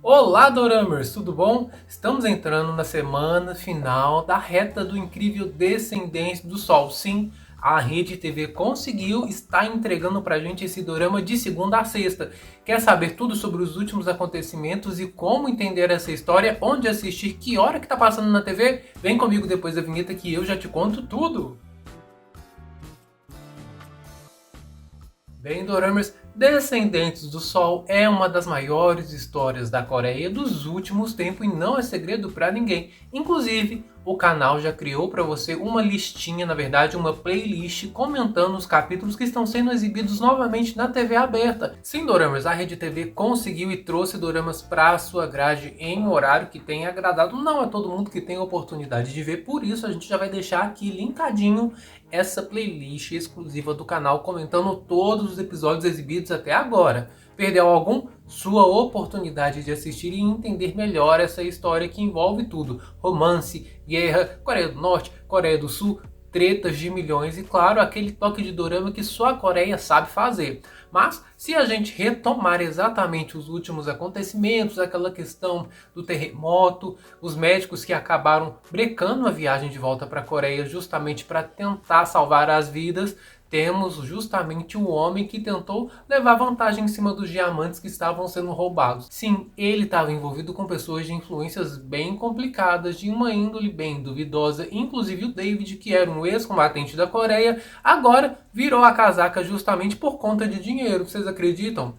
Olá, Doramers, tudo bom? Estamos entrando na semana final da reta do incrível Descendentes do Sol. Sim, a Rede TV conseguiu estar entregando pra gente esse dorama de segunda a sexta. Quer saber tudo sobre os últimos acontecimentos e como entender essa história? Onde assistir? Que hora que tá passando na TV? Vem comigo depois da vinheta que eu já te conto tudo. Bem, Doramers, Descendentes do Sol é uma das maiores histórias da Coreia dos últimos tempos e não é segredo para ninguém. Inclusive, o canal já criou para você uma listinha, na verdade, uma playlist comentando os capítulos que estão sendo exibidos novamente na TV aberta. Sim, Doramers, a Rede TV conseguiu e trouxe doramas para a sua grade em um horário que tem agradado não a todo mundo que tem a oportunidade de ver, por isso a gente já vai deixar aqui linkadinho essa playlist exclusiva do canal comentando todos os episódios exibidos até agora. Perdeu algum? Sua oportunidade de assistir e entender melhor essa história que envolve tudo: romance, guerra, Coreia do Norte, Coreia do Sul, tretas de milhões e, claro, aquele toque de dorama que só a Coreia sabe fazer. Mas, se a gente retomar exatamente os últimos acontecimentos, aquela questão do terremoto, os médicos que acabaram brecando a viagem de volta para a Coreia justamente para tentar salvar as vidas, temos justamente o homem que tentou levar vantagem em cima dos diamantes que estavam sendo roubados. Sim, ele estava envolvido com pessoas de influências bem complicadas, de uma índole bem duvidosa, inclusive o David, que era um ex-combatente da Coreia, agora virou a casaca justamente por conta de dinheiro. Vocês acreditam?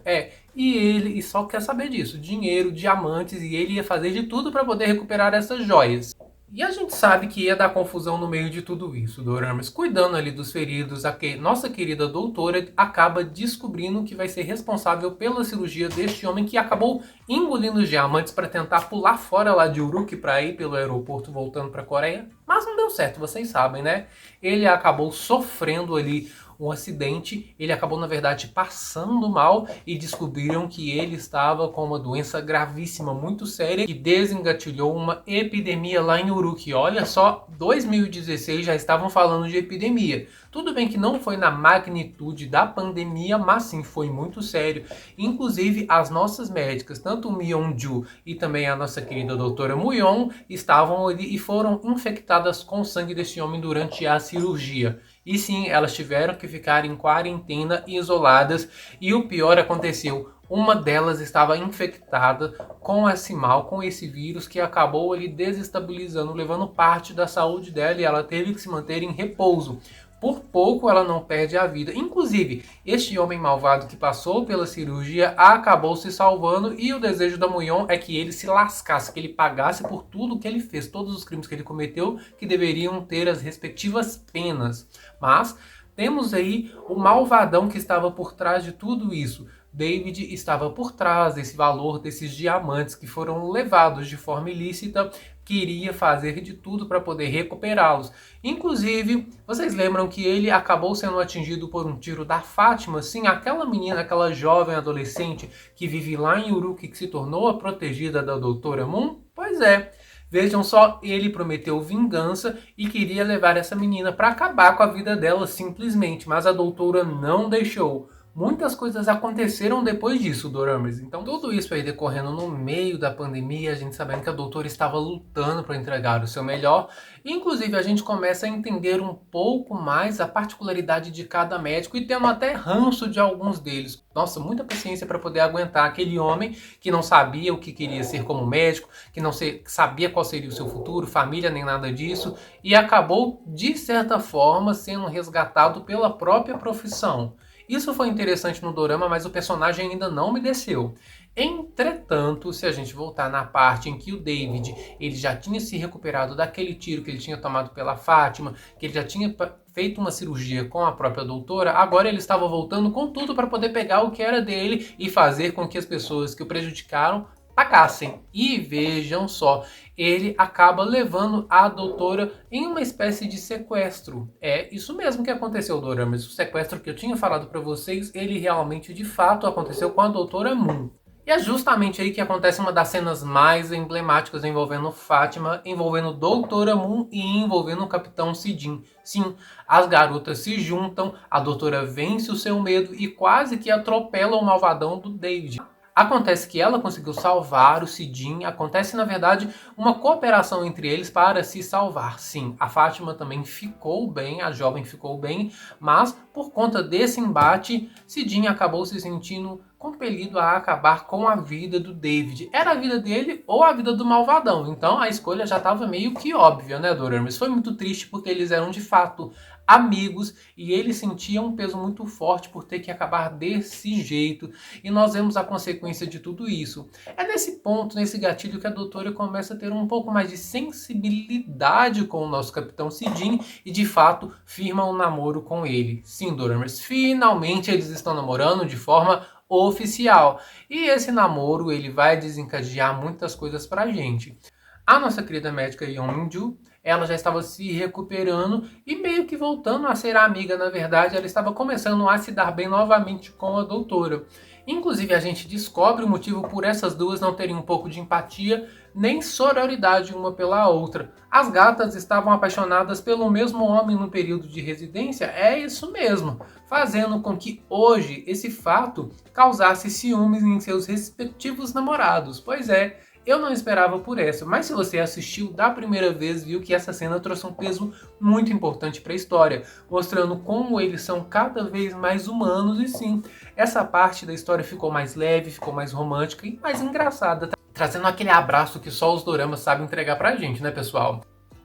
E ele só quer saber disso, dinheiro, diamantes, e ele ia fazer de tudo para poder recuperar essas joias. E a gente sabe que ia dar confusão no meio de tudo isso, Doramas. Cuidando ali dos feridos, nossa querida doutora acaba descobrindo que vai ser responsável pela cirurgia deste homem que acabou engolindo os diamantes para tentar pular fora lá de Uruk para ir pelo aeroporto voltando para a Coreia. Mas não deu certo, vocês sabem, né? Ele acabou sofrendo ali um acidente, ele acabou na verdade passando mal e descobriram que ele estava com uma doença gravíssima, muito séria, que desengatilhou uma epidemia lá em Uruk. Olha só, 2016 já estavam falando de epidemia. Tudo bem que não foi na magnitude da pandemia, mas sim foi muito sério. Inclusive as nossas médicas, tanto o Myung-ju e também a nossa querida doutora Muyon, estavam ali e foram infectadas com o sangue desse homem durante a cirurgia. E sim, elas tiveram que ficar em quarentena e isoladas. E o pior aconteceu. Uma delas estava infectada com esse mal, com esse vírus que acabou ali desestabilizando, levando parte da saúde dela e ela teve que se manter em repouso. Por pouco ela não perde a vida. Inclusive, este homem malvado que passou pela cirurgia acabou se salvando e o desejo da Muyon é que ele se lascasse, que ele pagasse por tudo que ele fez, todos os crimes que ele cometeu, que deveriam ter as respectivas penas. Mas temos aí o malvadão que estava por trás de tudo isso. David estava por trás desse valor desses diamantes que foram levados de forma ilícita, queria fazer de tudo para poder recuperá-los. Inclusive, vocês lembram que ele acabou sendo atingido por um tiro da Fátima? Sim, aquela menina, aquela jovem adolescente que vive lá em Uruk, que se tornou a protegida da Doutora Moon? Pois é. Vejam só, ele prometeu vingança e queria levar essa menina para acabar com a vida dela simplesmente, mas a doutora não deixou. Muitas coisas aconteceram depois disso, Doramas. Então, tudo isso aí decorrendo no meio da pandemia, a gente sabendo que a doutora estava lutando para entregar o seu melhor. Inclusive, a gente começa a entender um pouco mais a particularidade de cada médico e tendo até ranço de alguns deles. Nossa, muita paciência para poder aguentar aquele homem que não sabia o que queria ser como médico, que não sabia qual seria o seu futuro, família, nem nada disso, e acabou, de certa forma, sendo resgatado pela própria profissão. Isso foi interessante no dorama, mas o personagem ainda não me desceu. Entretanto, se a gente voltar na parte em que o David ele já tinha se recuperado daquele tiro que ele tinha tomado pela Fátima, que ele já tinha feito uma cirurgia com a própria doutora, agora ele estava voltando com tudo para poder pegar o que era dele e fazer com que as pessoas que o prejudicaram pagassem. E vejam só, ele acaba levando a doutora em uma espécie de sequestro. É isso mesmo que aconteceu, Doramas. O sequestro que eu tinha falado para vocês, ele realmente de fato aconteceu com a doutora Moon. E é justamente aí que acontece uma das cenas mais emblemáticas envolvendo Fátima, envolvendo Doutora Moon e envolvendo o Capitão Sidin. Sim, as garotas se juntam, a doutora vence o seu medo e quase que atropela o malvadão do David. Acontece que ela conseguiu salvar o Sidin. Acontece, na verdade, uma cooperação entre eles para se salvar. Sim, a Fátima também ficou bem, a jovem ficou bem, mas por conta desse embate, Sidin acabou se sentindo compelido a acabar com a vida do David. Era a vida dele ou a vida do malvadão. Então a escolha já estava meio que óbvia, né, Doramas? Foi muito triste porque eles eram de fato amigos e ele sentia um peso muito forte por ter que acabar desse jeito, e nós vemos a consequência de tudo isso. É nesse ponto, nesse gatilho, que a doutora começa a ter um pouco mais de sensibilidade com o nosso Capitão Sidin e de fato firma um namoro com ele. Sim, Dormers, finalmente eles estão namorando de forma oficial, e esse namoro ele vai desencadear muitas coisas pra gente. A nossa querida médica Yeon Min-ju, ela já estava se recuperando e meio que voltando a ser amiga. Na verdade, ela estava começando a se dar bem novamente com a doutora. Inclusive, a gente descobre o motivo por essas duas não terem um pouco de empatia nem sororidade uma pela outra. As gatas estavam apaixonadas pelo mesmo homem no período de residência, é isso mesmo, fazendo com que hoje esse fato causasse ciúmes em seus respectivos namorados. Pois é, eu não esperava por essa, mas se você assistiu da primeira vez, viu que essa cena trouxe um peso muito importante para a história, mostrando como eles são cada vez mais humanos. E sim, essa parte da história ficou mais leve, ficou mais romântica e mais engraçada, trazendo aquele abraço que só os doramas sabem entregar pra gente, né, pessoal?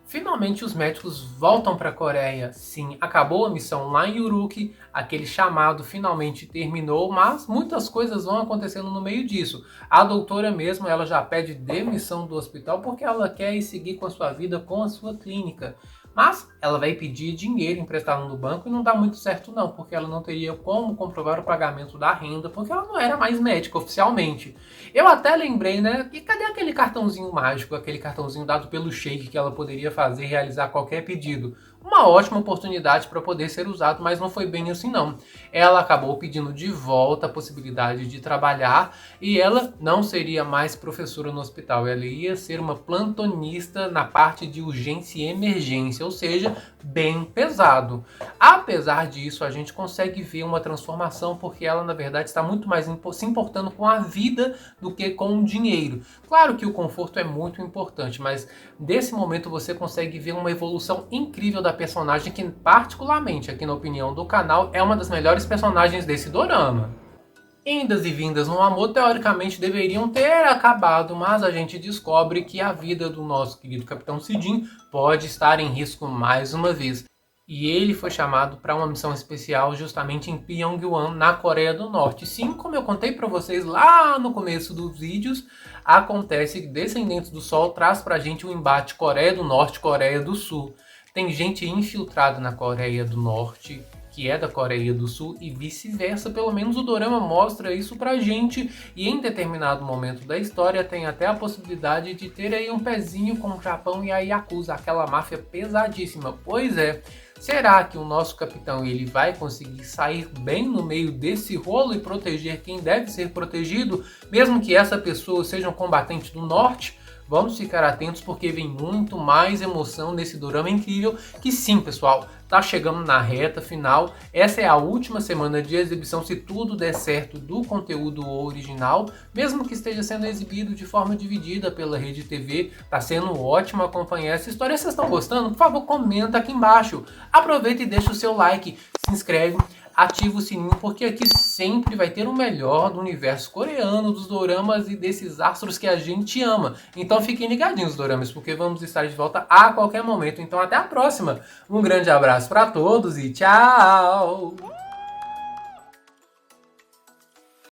Finalmente os médicos voltam para a Coreia. Sim, acabou a missão lá em Uruk, aquele chamado finalmente terminou, mas muitas coisas vão acontecendo no meio disso. A doutora mesmo, ela já pede demissão do hospital porque ela quer ir seguir com a sua vida, com a sua clínica. Mas ela vai pedir dinheiro emprestado no banco e não dá muito certo não, porque ela não teria como comprovar o pagamento da renda, porque ela não era mais médica oficialmente. Eu até lembrei, né, e cadê aquele cartãozinho mágico, aquele cartãozinho dado pelo Sheik que ela poderia fazer, realizar qualquer pedido? Uma ótima oportunidade para poder ser usado, mas não foi bem assim não. Ela acabou pedindo de volta a possibilidade de trabalhar e ela não seria mais professora no hospital, ela ia ser uma plantonista na parte de urgência e emergência, ou seja, bem pesado. Apesar disso, a gente consegue ver uma transformação porque ela na verdade está muito mais se importando com a vida do que com o dinheiro. Claro que o conforto é muito importante, mas desse momento você consegue ver uma evolução incrível da personagem que, particularmente aqui na opinião do canal, é uma das melhores personagens desse dorama. Indas e vindas no amor teoricamente deveriam ter acabado, mas a gente descobre que a vida do nosso querido Capitão Sidin pode estar em risco mais uma vez. E ele foi chamado para uma missão especial justamente em Pyongyang, na Coreia do Norte. Sim, como eu contei para vocês lá no começo dos vídeos, acontece que Descendentes do Sol traz pra gente um embate Coreia do Norte e Coreia do Sul. Tem gente infiltrada na Coreia do Norte, que é da Coreia do Sul, e vice-versa. Pelo menos o dorama mostra isso pra gente, e em determinado momento da história tem até a possibilidade de ter aí um pezinho com o Japão e a Yakuza, aquela máfia pesadíssima. Pois é, será que o nosso capitão ele vai conseguir sair bem no meio desse rolo e proteger quem deve ser protegido, mesmo que essa pessoa seja um combatente do norte? Vamos ficar atentos porque vem muito mais emoção nesse dorama incrível que sim, pessoal, tá chegando na reta final. Essa é a última semana de exibição, se tudo der certo, do conteúdo original, mesmo que esteja sendo exibido de forma dividida pela Rede TV. Tá sendo ótimo acompanhar essa história. Se vocês estão gostando, por favor, comenta aqui embaixo. Aproveita e deixa o seu like, se inscreve, ativa o sininho, porque aqui sempre vai ter o melhor do universo coreano, dos doramas e desses astros que a gente ama. Então fiquem ligadinhos, doramas, porque vamos estar de volta a qualquer momento. Então até a próxima. Um grande abraço para todos e tchau!